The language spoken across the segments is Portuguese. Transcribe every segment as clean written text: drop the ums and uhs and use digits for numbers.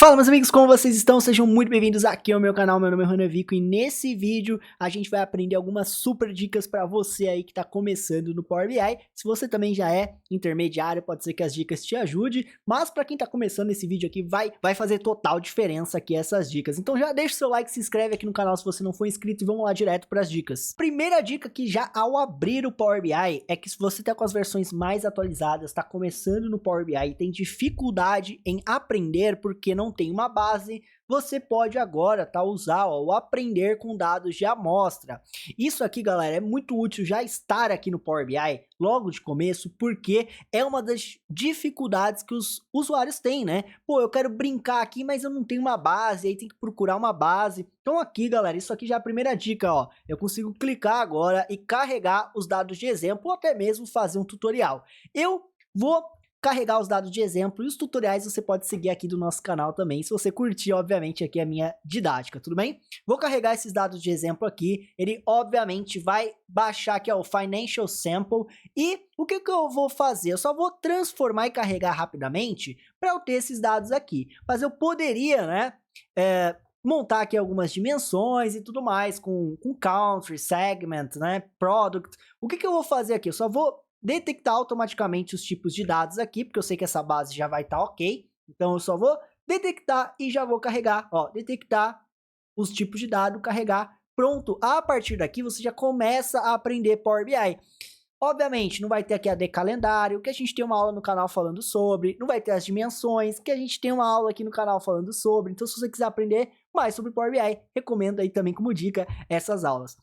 Fala, meus amigos, como vocês estão? Sejam muito bem-vindos aqui ao meu canal. Meu nome é Rana Vico e nesse vídeo a gente vai aprender algumas super dicas para você aí que está começando no Power BI. Se você também já é intermediário, pode ser que as dicas te ajudem, mas para quem está começando esse vídeo aqui vai fazer total diferença aqui essas dicas. Então já deixa o seu like, se inscreve aqui no canal se você não for inscrito e vamos lá direto para as dicas. Primeira dica que já ao abrir o Power BI é que se você está com as versões mais atualizadas, está começando no Power BI e tem dificuldade em aprender porque não tem uma base, você pode agora usar o aprender com dados de amostra. Isso aqui, galera, é muito útil já estar aqui no Power BI logo de começo, porque é uma das dificuldades que os usuários têm, né? Pô, eu quero brincar aqui, mas eu não tenho uma base, aí tem que procurar uma base. Então aqui, galera, isso aqui já é a primeira dica, ó. Eu consigo clicar agora e carregar os dados de exemplo, ou até mesmo fazer um tutorial. Eu vou carregar os dados de exemplo e os tutoriais você pode seguir aqui do nosso canal também, se você curtir, obviamente, aqui a minha didática, tudo bem? Vou carregar esses dados de exemplo aqui, ele obviamente vai baixar aqui ó, o Financial Sample e o que eu vou fazer? Eu só vou transformar e carregar rapidamente para eu ter esses dados aqui, mas eu poderia, né, montar aqui algumas dimensões e tudo mais, com country, segment, né, product. O que eu vou fazer aqui? Eu só vou detectar automaticamente os tipos de dados aqui, porque eu sei que essa base já vai estar ok. Então eu só vou detectar e já vou carregar, ó, detectar os tipos de dado, carregar, pronto. A partir daqui você já começa a aprender Power BI. Obviamente, não vai ter aqui a de calendário, que a gente tem uma aula no canal falando sobre, não vai ter as dimensões, que a gente tem uma aula aqui no canal falando sobre. Então, se você quiser aprender mais sobre Power BI, recomendo aí também como dica essas aulas.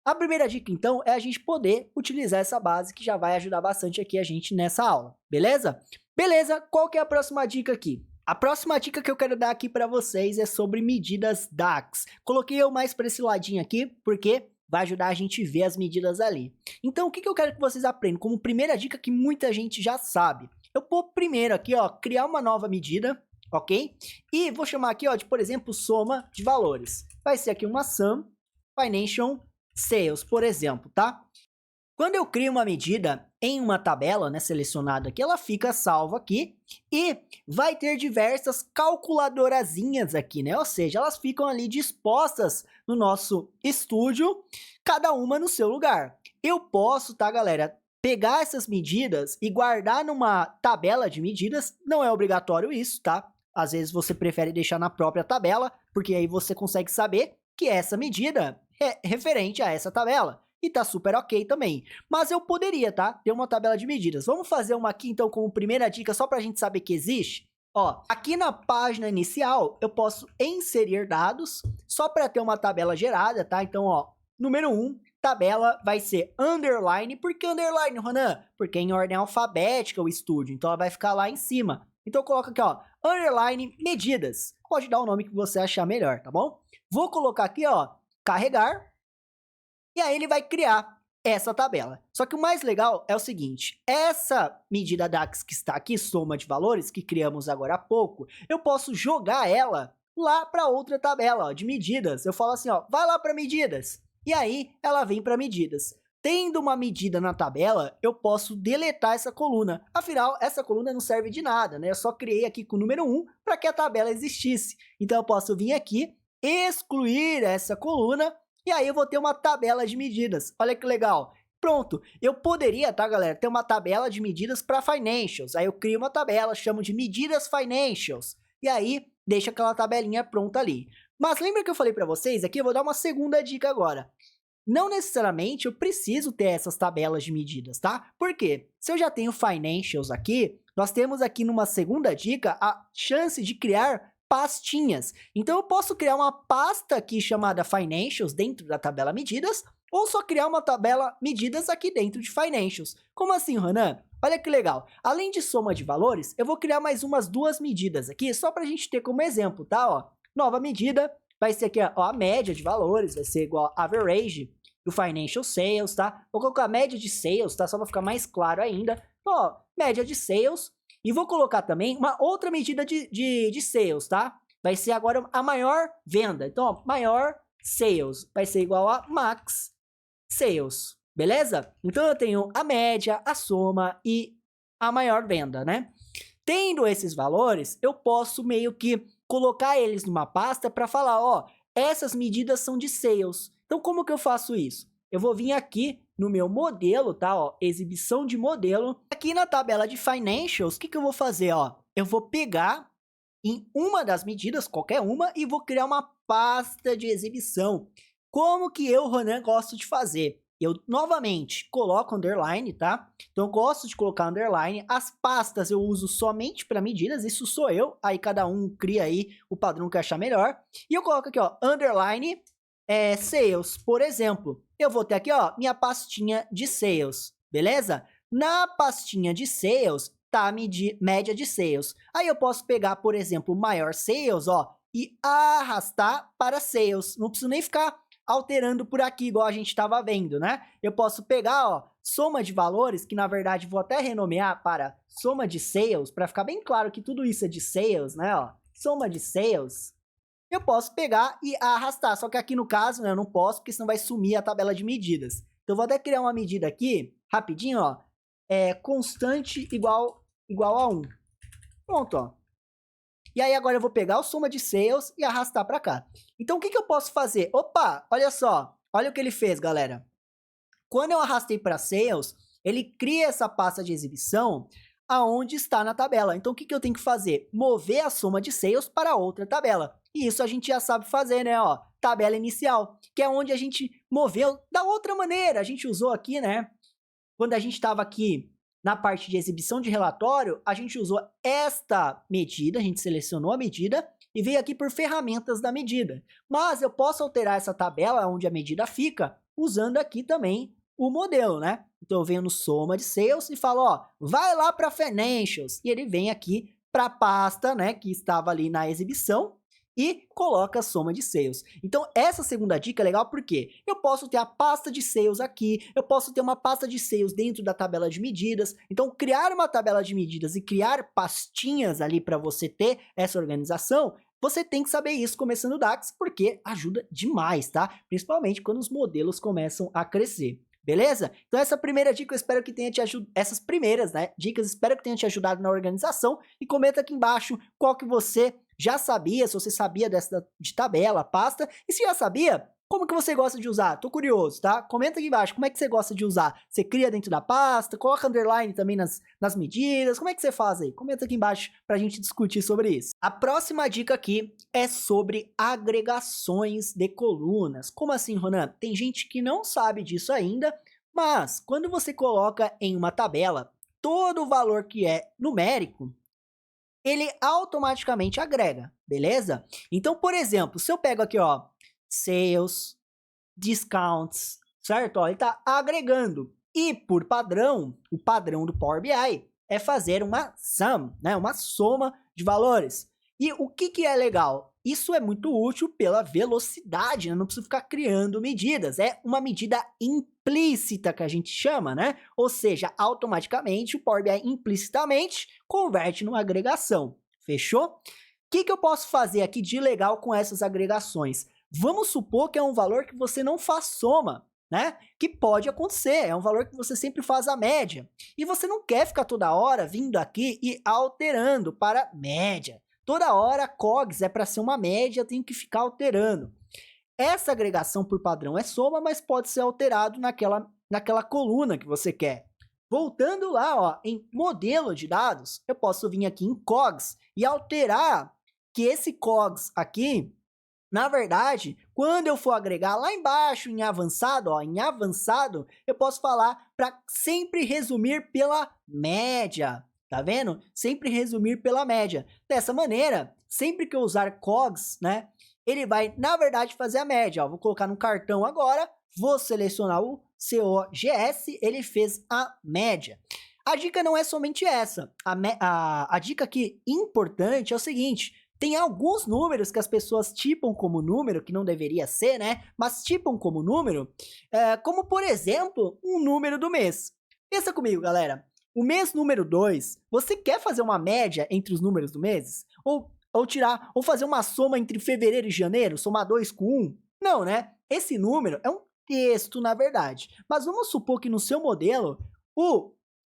A primeira dica, então, é a gente poder utilizar essa base que já vai ajudar bastante aqui a gente nessa aula, beleza? Beleza, qual que é a próxima dica aqui? A próxima dica que eu quero dar aqui para vocês é sobre medidas DAX. Coloquei eu mais para esse ladinho aqui, porque vai ajudar a gente a ver as medidas ali. Então, o que eu quero que vocês aprendam? Como primeira dica que muita gente já sabe. Eu vou primeiro aqui, ó, criar uma nova medida, ok? E vou chamar aqui, ó, de, por exemplo, soma de valores. Vai ser aqui uma sum financial sales, por exemplo, tá? Quando eu crio uma medida em uma tabela, né, selecionada aqui, ela fica salva aqui e vai ter diversas calculadorazinhas aqui, né? Ou seja, elas ficam ali dispostas no nosso estúdio, cada uma no seu lugar. Eu posso, tá, galera, pegar essas medidas e guardar numa tabela de medidas, não é obrigatório isso, tá? Às vezes você prefere deixar na própria tabela, porque aí você consegue saber que essa medida é referente a essa tabela. E tá super ok também. Mas eu poderia, tá? Ter uma tabela de medidas. Vamos fazer uma aqui, então, como primeira dica, só pra gente saber que existe. Ó, aqui na página inicial, eu posso inserir dados, só para ter uma tabela gerada, tá? Então, ó, número 1, tabela vai ser underline. Por que underline, Ronan? Porque é em ordem alfabética o estúdio, então ela vai ficar lá em cima. Então, coloca aqui, ó, underline medidas. Pode dar o nome que você achar melhor, tá bom? Vou colocar aqui, ó, carregar, e aí ele vai criar essa tabela. Só que o mais legal é o seguinte, essa medida DAX que está aqui, soma de valores, que criamos agora há pouco, eu posso jogar ela lá para outra tabela, ó, de medidas. Eu falo assim, ó, vai lá para medidas, e aí ela vem para medidas. Tendo uma medida na tabela, eu posso deletar essa coluna. Afinal, essa coluna não serve de nada, né? Eu só criei aqui com o número 1 para que a tabela existisse. Então eu posso vir aqui, excluir essa coluna, e aí eu vou ter uma tabela de medidas. Olha que legal. Pronto, eu poderia, tá, galera, ter uma tabela de medidas para financials. Aí eu crio uma tabela, chamo de medidas financials. E aí, deixa aquela tabelinha pronta ali. Mas lembra que eu falei para vocês aqui? Eu vou dar uma segunda dica agora. Não necessariamente eu preciso ter essas tabelas de medidas, tá? Por quê? Se eu já tenho financials aqui, nós temos aqui numa segunda dica a chance de criar pastinhas. Então eu posso criar uma pasta aqui chamada Financials dentro da tabela medidas, ou só criar uma tabela medidas aqui dentro de Financials. Como assim, Ronan? Olha que legal. Além de soma de valores, eu vou criar mais umas duas medidas aqui, só para a gente ter como exemplo, tá? Ó, nova medida, vai ser aqui ó, a média de valores, vai ser igual a average do Financial Sales, tá? Vou colocar a média de sales, tá? Só para ficar mais claro ainda. Então, ó, média de sales. E vou colocar também uma outra medida de sales, tá? Vai ser agora a maior venda. Então, ó, maior sales vai ser igual a max sales, beleza? Então, eu tenho a média, a soma e a maior venda, né? Tendo esses valores, eu posso meio que colocar eles numa pasta para falar, ó, essas medidas são de sales. Então, como que eu faço isso? Eu vou vir aqui no meu modelo, tá, ó, exibição de modelo. Aqui na tabela de financials, o que que eu vou fazer, ó? Eu vou pegar em uma das medidas, qualquer uma, e vou criar uma pasta de exibição. Como que eu, Ronan, gosto de fazer? Eu, novamente, coloco underline, tá? Então, eu gosto de colocar underline. As pastas eu uso somente para medidas, isso sou eu. Aí, cada um cria aí o padrão que achar melhor. E eu coloco aqui, ó, underline sales, por exemplo. Eu vou ter aqui, ó, minha pastinha de sales, beleza? Na pastinha de sales, tá a média de sales. Aí eu posso pegar, por exemplo, maior sales, ó, e arrastar para sales. Não preciso nem ficar alterando por aqui, igual a gente estava vendo, né? Eu posso pegar, ó, soma de valores, que na verdade vou até renomear para soma de sales, para ficar bem claro que tudo isso é de sales, né, ó? Soma de sales. Eu posso pegar e arrastar, só que aqui no caso, né, eu não posso, porque senão vai sumir a tabela de medidas. Então, eu vou até criar uma medida aqui, rapidinho, ó, constante igual a 1. Pronto, ó. E aí agora eu vou pegar o soma de sales e arrastar para cá. Então, o que que eu posso fazer? Opa, olha só, olha o que ele fez, galera. Quando eu arrastei para sales, ele cria essa pasta de exibição aonde está na tabela. Então, o que que eu tenho que fazer? Mover a soma de sales para outra tabela. E isso a gente já sabe fazer, né? Ó, tabela inicial, que é onde a gente moveu da outra maneira. A gente usou aqui, né? Quando a gente estava aqui na parte de exibição de relatório, a gente usou esta medida, a gente selecionou a medida e veio aqui por ferramentas da medida. Mas eu posso alterar essa tabela onde a medida fica usando aqui também o modelo, né? Então eu venho no soma de sales e falo, ó, vai lá para financials. E ele vem aqui para a pasta, né, que estava ali na exibição e coloca a soma de sales. Então, essa segunda dica é legal porque eu posso ter a pasta de sales aqui, eu posso ter uma pasta de sales dentro da tabela de medidas. Então, criar uma tabela de medidas e criar pastinhas ali para você ter essa organização, você tem que saber isso começando o DAX, porque ajuda demais, tá? Principalmente quando os modelos começam a crescer. Beleza? Então essa primeira dica eu espero que tenha te ajudado, essas primeiras, né, dicas, espero que tenha te ajudado na organização e comenta aqui embaixo qual que você já sabia, se você sabia dessa de tabela, pasta, e se já sabia, como que você gosta de usar? Tô curioso, tá? Comenta aqui embaixo, como é que você gosta de usar? Você cria dentro da pasta, coloca underline também nas medidas, como é que você faz aí? Comenta aqui embaixo pra gente discutir sobre isso. A próxima dica aqui é sobre agregações de colunas. Como assim, Ronan? Tem gente que não sabe disso ainda, mas quando você coloca em uma tabela todo o valor que é numérico, ele automaticamente agrega, beleza? Então, por exemplo, se eu pego aqui, ó, sales, discounts, certo? Ó, ele está agregando. E por padrão, o padrão do Power BI é fazer uma sum, né? Uma soma de valores. E o que que é legal? Isso é muito útil pela velocidade, né? Não preciso ficar criando medidas. É uma medida implícita que a gente chama, né? Ou seja, automaticamente o Power BI implicitamente converte numa agregação. Fechou? O que que eu posso fazer aqui de legal com essas agregações? Vamos supor que é um valor que você não faz soma, né? Que pode acontecer, é um valor que você sempre faz a média. E você não quer ficar toda hora vindo aqui e alterando para média. Toda hora COGS é para ser uma média, eu tenho que ficar alterando. Essa agregação por padrão é soma, mas pode ser alterado naquela coluna que você quer. Voltando lá, ó, em modelo de dados, eu posso vir aqui em COGS e alterar que esse COGS aqui, na verdade, quando eu for agregar lá embaixo em avançado, ó, em avançado, eu posso falar para sempre resumir pela média. Tá vendo? Sempre resumir pela média. Dessa maneira, sempre que eu usar COGS, né, ele vai, na verdade, fazer a média. Ó, vou colocar no cartão agora, vou selecionar o COGS, ele fez a média. A dica não é somente essa. A dica aqui importante é o seguinte: tem alguns números que as pessoas tipam como número, que não deveria ser, né? Mas tipam como número, como, por exemplo, um número do mês. Pensa comigo, galera. O mês número 2, você quer fazer uma média entre os números do mês? Ou fazer uma soma entre fevereiro e janeiro, somar 2 com 1? Não, né? Esse número é um texto, na verdade. Mas vamos supor que no seu modelo, o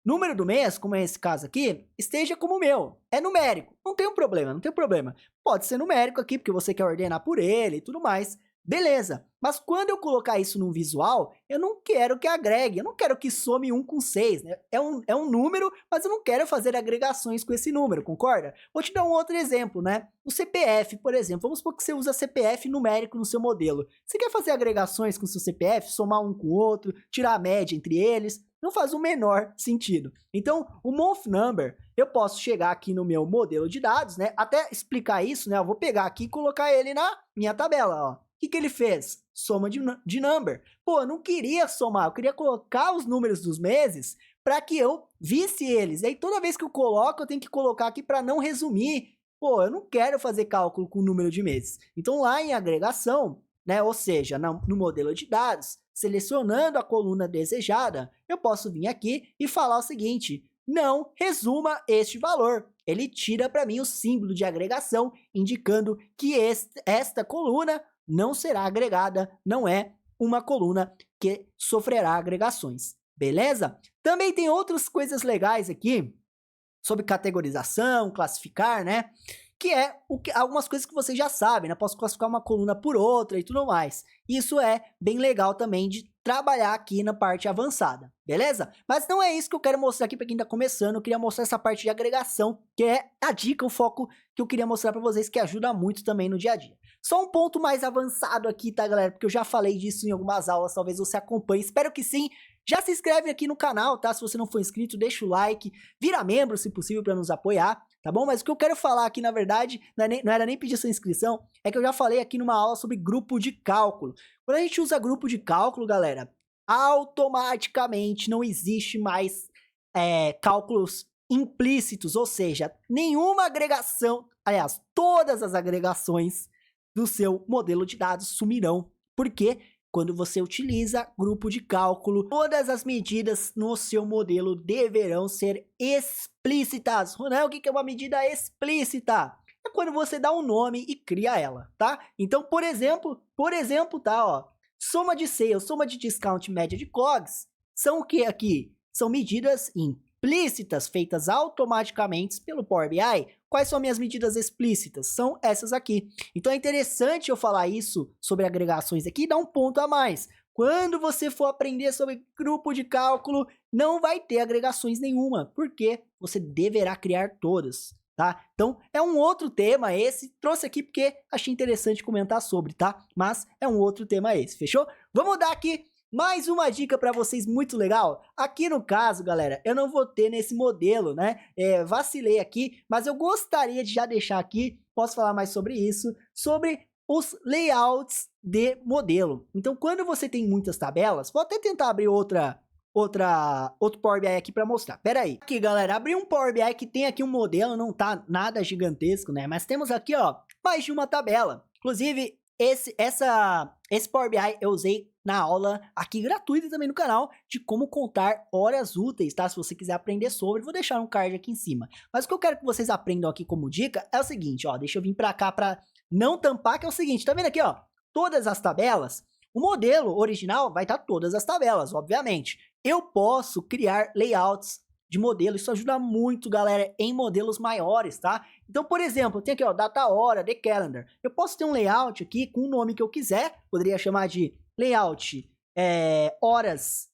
número do mês, como é esse caso aqui, esteja como o meu. É numérico. Não tem um problema, não tem problema. Pode ser numérico aqui, porque você quer ordenar por ele e tudo mais. Beleza. Mas quando eu colocar isso num visual, eu não quero que agregue, eu não quero que some 1 com 6, né? É um número, mas eu não quero fazer agregações com esse número, concorda? Vou te dar um outro exemplo, né? O CPF, por exemplo. Vamos supor que você usa CPF numérico no seu modelo. Você quer fazer agregações com o seu CPF, somar um com o outro, tirar a média entre eles? Não faz o menor sentido. Então, o month number, eu posso chegar aqui no meu modelo de dados, né? Até explicar isso, né? Eu vou pegar aqui e colocar ele na minha tabela, ó. O que ele fez? Soma de number. Pô, eu não queria somar, eu queria colocar os números dos meses para que eu visse eles. E aí, toda vez que eu coloco, eu tenho que colocar aqui para não resumir. Pô, eu não quero fazer cálculo com o número de meses. Então, lá em agregação, né, ou seja, no modelo de dados, selecionando a coluna desejada, eu posso vir aqui e falar o seguinte: não resuma este valor. Ele tira para mim o símbolo de agregação, indicando que esta coluna não será agregada, não é uma coluna que sofrerá agregações, beleza? Também tem outras coisas legais aqui, sobre categorização, classificar, né? Que é algumas coisas que você já sabe, né? Posso classificar uma coluna por outra e tudo mais. Isso é bem legal também de trabalhar aqui na parte avançada, beleza? Mas não é isso que eu quero mostrar aqui para quem tá começando. Eu queria mostrar essa parte de agregação, que é a dica, o foco que eu queria mostrar para vocês, que ajuda muito também no dia a dia. Só um ponto mais avançado aqui, tá, galera? Porque eu já falei disso em algumas aulas, talvez você acompanhe. Espero que sim. Já se inscreve aqui no canal, tá? Se você não for inscrito, deixa o like, vira membro, se possível, para nos apoiar, tá bom? Mas o que eu quero falar aqui, na verdade, não era nem pedir sua inscrição, é que eu já falei aqui numa aula sobre grupo de cálculo. Quando a gente usa grupo de cálculo, galera, automaticamente não existe mais cálculos implícitos, ou seja, nenhuma agregação, aliás, todas as agregações do seu modelo de dados sumirão. Por quê? Quando você utiliza grupo de cálculo, todas as medidas no seu modelo deverão ser explícitas. Ronel, o que é uma medida explícita? É quando você dá um nome e cria ela, tá? Então, por exemplo, tá, ó, soma de sales, soma de discount, média de COGS, são o que aqui? São medidas implícitas, feitas automaticamente pelo Power BI. Quais são minhas medidas explícitas? São essas aqui. Então é interessante eu falar isso sobre agregações aqui e dar um ponto a mais. Quando você for aprender sobre grupo de cálculo, não vai ter agregações nenhuma, porque você deverá criar todas, tá? Então é um outro tema esse, trouxe aqui porque achei interessante comentar sobre, tá? Mas é um outro tema esse, fechou? Vamos dar aqui mais uma dica para vocês muito legal. Aqui no caso, galera, eu não vou ter nesse modelo, né? Vacilei aqui, mas eu gostaria de já deixar aqui, posso falar mais sobre isso, sobre os layouts de modelo. Então, quando você tem muitas tabelas, vou até tentar abrir outro Power BI aqui para mostrar. Pera aí. Aqui, galera, abri um Power BI que tem aqui um modelo, não tá nada gigantesco, né? Mas temos aqui, ó, mais de uma tabela. Inclusive, esse Power BI eu usei na aula aqui gratuita também no canal de como contar horas úteis, tá? Se você quiser aprender sobre, vou deixar um card aqui em cima. Mas o que eu quero que vocês aprendam aqui como dica é o seguinte, ó, deixa eu vir pra cá pra não tampar, que é o seguinte, tá vendo aqui, ó? Todas as tabelas, o modelo original vai estar todas as tabelas, obviamente. Eu posso criar layouts de modelo, isso ajuda muito, galera, em modelos maiores, tá? Então, por exemplo, tem aqui, ó, data hora, the calendar. Eu posso ter um layout aqui com o nome que eu quiser, poderia chamar de layout horas,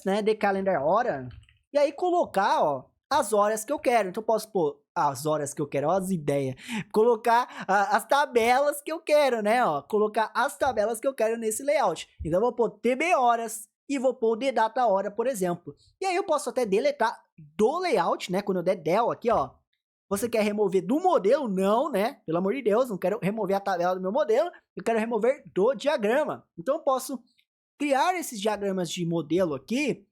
né, the calendar hora, e aí colocar, ó, as horas que eu quero. Então, eu posso pôr as horas que eu quero, ó, as ideias, colocar as tabelas que eu quero, né, ó, colocar as tabelas que eu quero nesse layout. Então, eu vou pôr TB horas, e vou pôr o de data hora, por exemplo. E aí eu posso até deletar do layout, né? Quando eu der del aqui, ó. Você quer remover do modelo? Não, né? Pelo amor de Deus, não quero remover a tabela do meu modelo. Eu quero remover do diagrama. Então eu posso criar esses diagramas de modelo aqui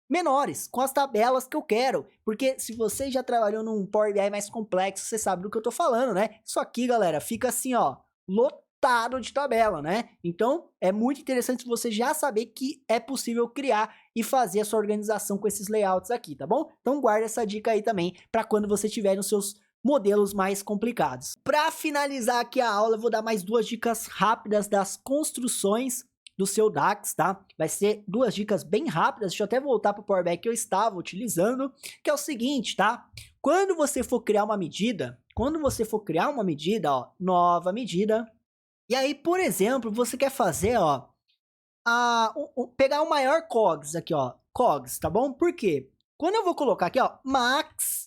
menores, com as tabelas que eu quero. Porque se você já trabalhou num Power BI mais complexo, você sabe do que eu tô falando, né? Isso aqui, galera, fica assim, ó, lotado de tabela, né? Então, é muito interessante você já saber que é possível criar e fazer a sua organização com esses layouts aqui, tá bom? Então, guarda essa dica aí também para quando você tiver nos seus modelos mais complicados. Para finalizar aqui a aula, eu vou dar mais duas dicas rápidas das construções do seu DAX, tá? Vai ser duas dicas bem rápidas, deixa eu até voltar para o Power BI que eu estava utilizando, que é o seguinte, tá? Quando você for criar uma medida, ó, nova medida, e aí, por exemplo, você quer fazer, ó, pegar o maior COGS aqui, ó, COGS, tá bom? Por quê? Quando eu vou colocar aqui, ó, max,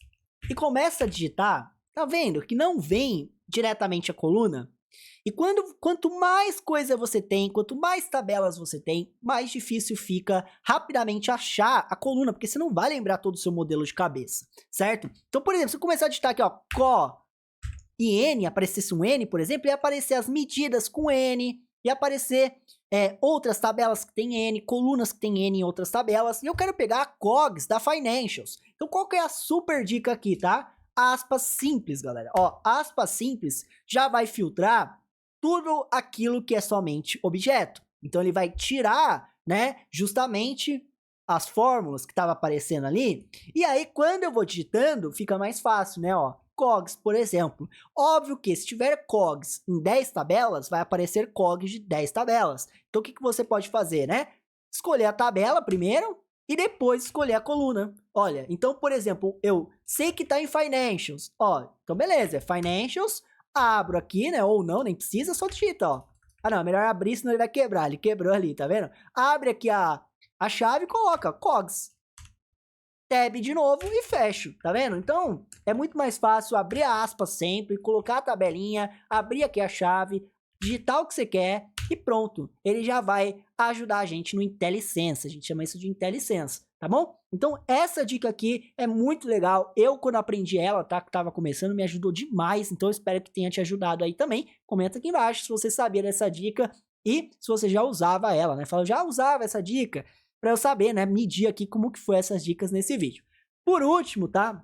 e começa a digitar, tá vendo que não vem diretamente a coluna? E quanto mais coisa você tem, quanto mais tabelas você tem, mais difícil fica rapidamente achar a coluna, porque você não vai lembrar todo o seu modelo de cabeça, certo? Então, por exemplo, se eu começar a digitar aqui, ó, CO e N, aparecesse um N, por exemplo, ia aparecer as medidas com N, ia aparecer outras tabelas que tem N, colunas que tem N em outras tabelas, e eu quero pegar a COGS da Financials. Então, qual que é a super dica aqui, tá? Aspas simples, galera. Ó, aspas simples já vai filtrar tudo aquilo que é somente objeto. Então, ele vai tirar, né, justamente as fórmulas que estavam aparecendo ali. E aí, quando eu vou digitando, fica mais fácil, né, ó. COGS, por exemplo. Óbvio que se tiver COGS em 10 tabelas, vai aparecer COGS de 10 tabelas. Então, o que você pode fazer, né? Escolher a tabela primeiro e depois escolher a coluna. Olha, então, por exemplo, eu sei que está em Financials. Ó, então beleza, é Financials. Abro aqui, né? Ou não, nem precisa, só digita, ó. Ah, não, é melhor abrir, senão ele vai quebrar. Ele quebrou ali, tá vendo? Abre aqui a chave e coloca COGS. Tab de novo e fecho, tá vendo? Então, é muito mais fácil abrir a aspa sempre, colocar a tabelinha, abrir aqui a chave, digitar o que você quer e pronto. Ele já vai ajudar a gente no IntelliSense, a gente chama isso de IntelliSense, tá bom? Então, essa dica aqui é muito legal. Eu, quando aprendi ela, tá, que tava começando, me ajudou demais, então eu espero que tenha te ajudado aí também. Comenta aqui embaixo se você sabia dessa dica e se você já usava ela, né? Fala, já usava essa dica, para eu saber, né, medir aqui como que foi essas dicas nesse vídeo. Por último, tá?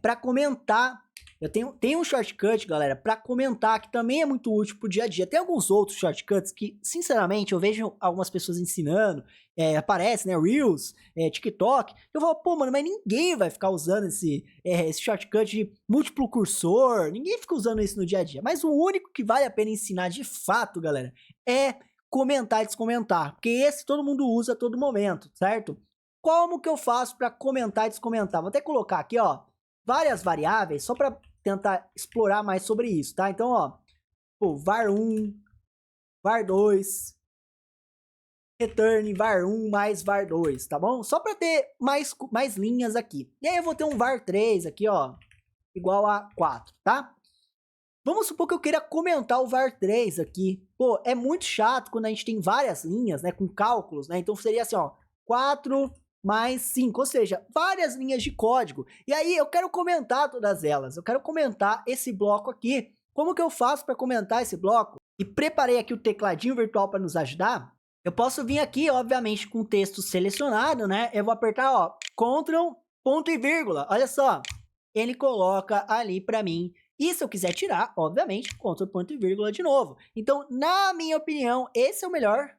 Para comentar, eu tenho um shortcut, galera, para comentar, que também é muito útil pro dia a dia. Tem alguns outros shortcuts que, sinceramente, eu vejo algumas pessoas ensinando, aparece, né, Reels, TikTok, eu falo, pô, mano, mas ninguém vai ficar usando esse shortcut de múltiplo cursor, ninguém fica usando isso no dia a dia. Mas o único que vale a pena ensinar de fato, galera, é comentar e descomentar, porque esse todo mundo usa a todo momento, certo? Como que eu faço para comentar e descomentar? Vou até colocar aqui, ó, várias variáveis, só para tentar explorar mais sobre isso, tá? Então, ó, pô, var1, var2, return var1 mais var2, tá bom? Só para ter mais linhas aqui. E aí eu vou ter um var3 aqui, ó, igual a 4, tá? Vamos supor que eu queira comentar o var3 aqui. Pô, é muito chato quando a gente tem várias linhas, né, com cálculos, né? Então seria assim, ó, 4 mais 5, ou seja, várias linhas de código. E aí eu quero comentar todas elas. Eu quero comentar esse bloco aqui. Como que eu faço para comentar esse bloco? E preparei aqui o tecladinho virtual para nos ajudar. Eu posso vir aqui, obviamente, com o texto selecionado, né? Eu vou apertar, ó, Ctrl, ponto e vírgula. Olha só, ele coloca ali para mim. E se eu quiser tirar, obviamente, Ctrl, ponto e vírgula de novo. Então, na minha opinião, esse é o melhor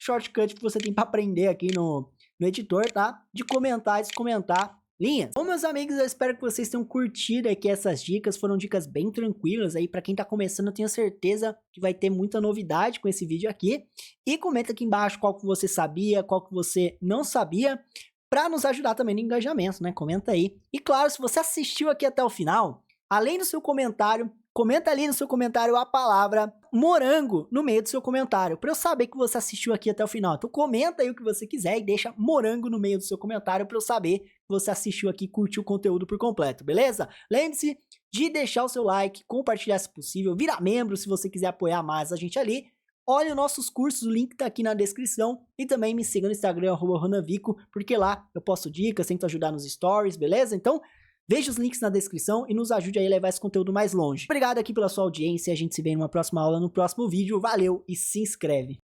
shortcut que você tem para aprender aqui no editor, tá? De comentar e descomentar linhas. Bom, meus amigos, eu espero que vocês tenham curtido aqui essas dicas. Foram dicas bem tranquilas aí. Para quem tá começando, eu tenho certeza que vai ter muita novidade com esse vídeo aqui. E comenta aqui embaixo qual que você sabia, qual que você não sabia, para nos ajudar também no engajamento, né? Comenta aí. E claro, se você assistiu aqui até o final, além do seu comentário, comenta ali no seu comentário a palavra morango no meio do seu comentário, para eu saber que você assistiu aqui até o final. Então comenta aí o que você quiser e deixa morango no meio do seu comentário para eu saber que você assistiu aqui e curtiu o conteúdo por completo, beleza? Lembre-se de deixar o seu like, compartilhar se possível, virar membro se você quiser apoiar mais a gente ali. Olha os nossos cursos, o link tá aqui na descrição. E também me siga no Instagram, @ronavico, porque lá eu posto dicas, tento ajudar nos stories, beleza? Então, veja os links na descrição e nos ajude aí a levar esse conteúdo mais longe. Obrigado aqui pela sua audiência, a gente se vê numa próxima aula, no próximo vídeo. Valeu e se inscreve!